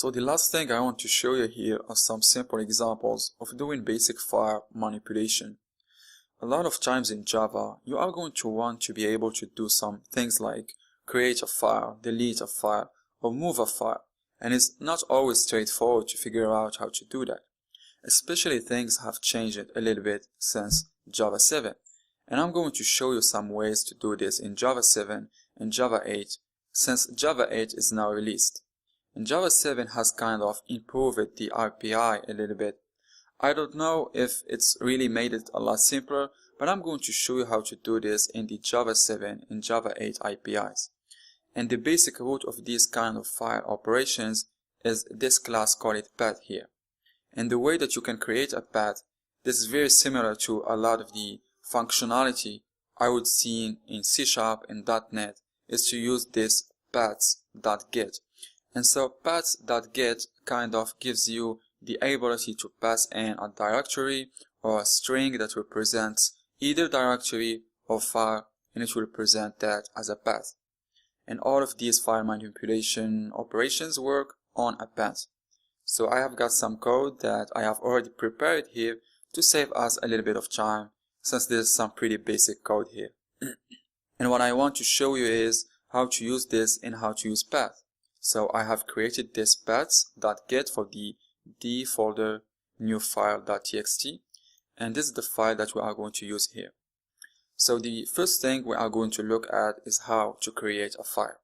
So the last thing I want to show you here are some simple examples of doing basic file manipulation. A lot of times in Java, you are going to want to be able to do some things like create a file, delete a file, or move a file, and it's not always straightforward to figure out how to do that. Especially things have changed a little bit since Java 7, and I'm going to show you some ways to do this in Java 7 and Java 8 since Java 8 is now released. And Java 7 has kind of improved the RPI a little bit. I don't know if it's really made it a lot simpler, but I'm going to show you how to do this in the Java 7 and Java 8 APIs. And the basic root of these kind of file operations is this class called path here. And the way that you can create a path, this is very similar to a lot of the functionality I would see in C# and .NET, is to use this paths.get. And so paths.get kind of gives you the ability to pass in a directory or a string that represents either directory or file, and it will represent that as a path. And all of these file manipulation operations work on a path. So I have got some code that I have already prepared here to save us a little bit of time, since there's some pretty basic code here. And what I want to show you is how to use this and how to use path. So I have created this paths.get for the D folder new file.txt, and this is the file that we are going to use here. So the first thing we are going to look at is how to create a file.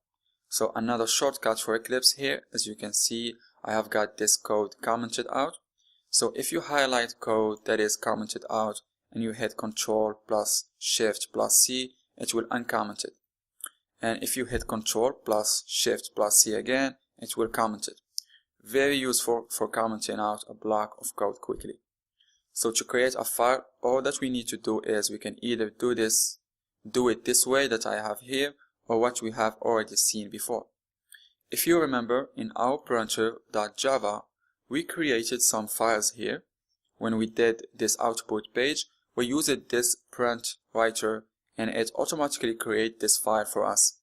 So another shortcut for Eclipse here, as you can see, I have got this code commented out. So if you highlight code that is commented out and you hit Ctrl plus Shift plus C, it will uncomment it. And if you hit Ctrl plus Shift plus C again, it will comment it. Very useful for commenting out a block of code quickly. So to create a file, all that we need to do is we can either do it this way that I have here, or what we have already seen before. If you remember, in our printer.java, we created some files here. When we did this output page, we used this print writer, and it automatically creates this file for us.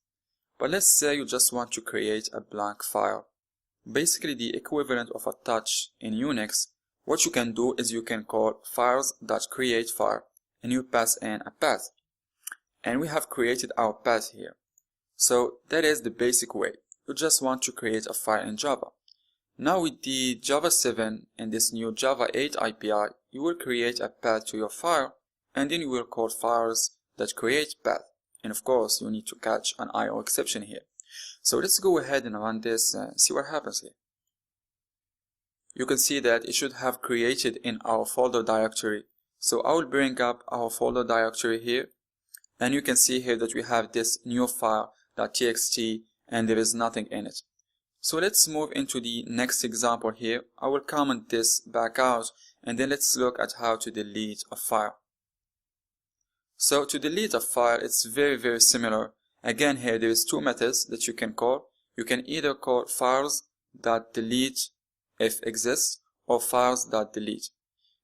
But let's say you just want to create a blank file. Basically the equivalent of a touch in Unix. What you can do is you can call files.createFile, and you pass in a path. And we have created our path here. So that is the basic way. You just want to create a file in Java. Now with the Java 7 and this new Java 8 API, you will create a path to your file, and then you will call files.createPath. And of course, you need to catch an IO exception here. So let's go ahead and run this and see what happens here. You can see that it should have created in our folder directory. So I will bring up our folder directory here, and you can see here that we have this new file.txt and there is nothing in it. So let's move into the next example here. I will comment this back out, and then let's look at how to delete a file. So to delete a file, it's very similar. Again, here there is two methods that you can call. You can either call files.delete if exists, or files.delete.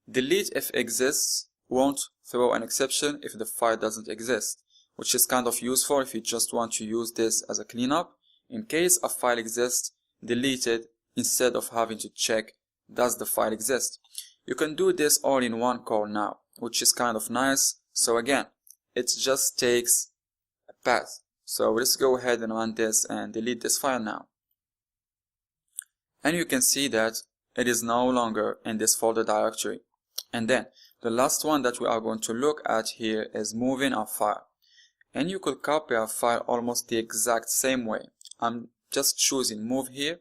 Delete if exists won't throw an exception if the file doesn't exist, which is kind of useful if you just want to use this as a cleanup. In case a file exists, delete it instead of having to check does the file exist. You can do this all in one call now, which is kind of nice. So again, it just takes a path. So let's go ahead and run this and delete this file now. And you can see that it is no longer in this folder directory. And then the last one that we are going to look at here is moving a file. And you could copy a file almost the exact same way. I'm just choosing move here,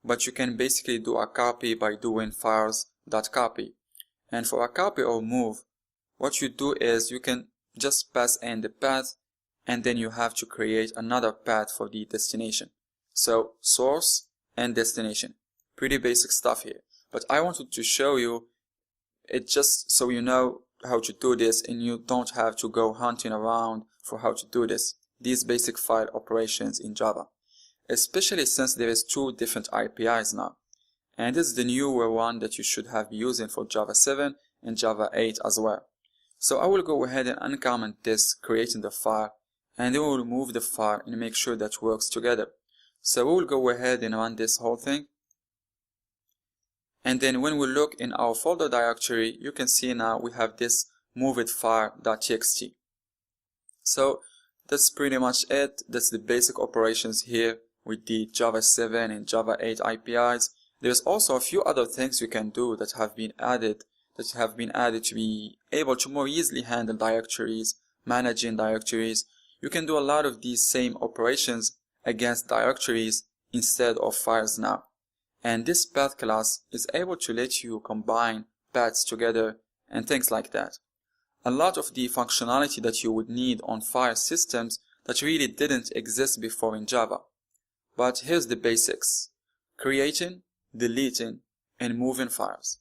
but you can basically do a copy by doing files.copy. And for a copy or move, what you do is you can just pass in the path, and then you have to create another path for the destination. So source and destination. Pretty basic stuff here. But I wanted to show you it just so you know how to do this and you don't have to go hunting around for how to do this. These basic file operations in Java. Especially since there is two different APIs now. And this is the newer one that you should have using for Java 7 and Java 8 as well. So I will go ahead and uncomment this, creating the file, and then we will move the file and make sure that works together. So we will go ahead and run this whole thing. And then when we look in our folder directory, you can see now we have this movedFire.txt. So that's pretty much it. That's the basic operations here with the Java 7 and Java 8 APIs. There's also a few other things you can do that have been added to be able to more easily handle directories, managing directories. You can do a lot of these same operations against directories instead of files now. And this path class is able to let you combine paths together and things like that. A lot of the functionality that you would need on file systems that really didn't exist before in Java. But here's the basics: creating, deleting, and moving files.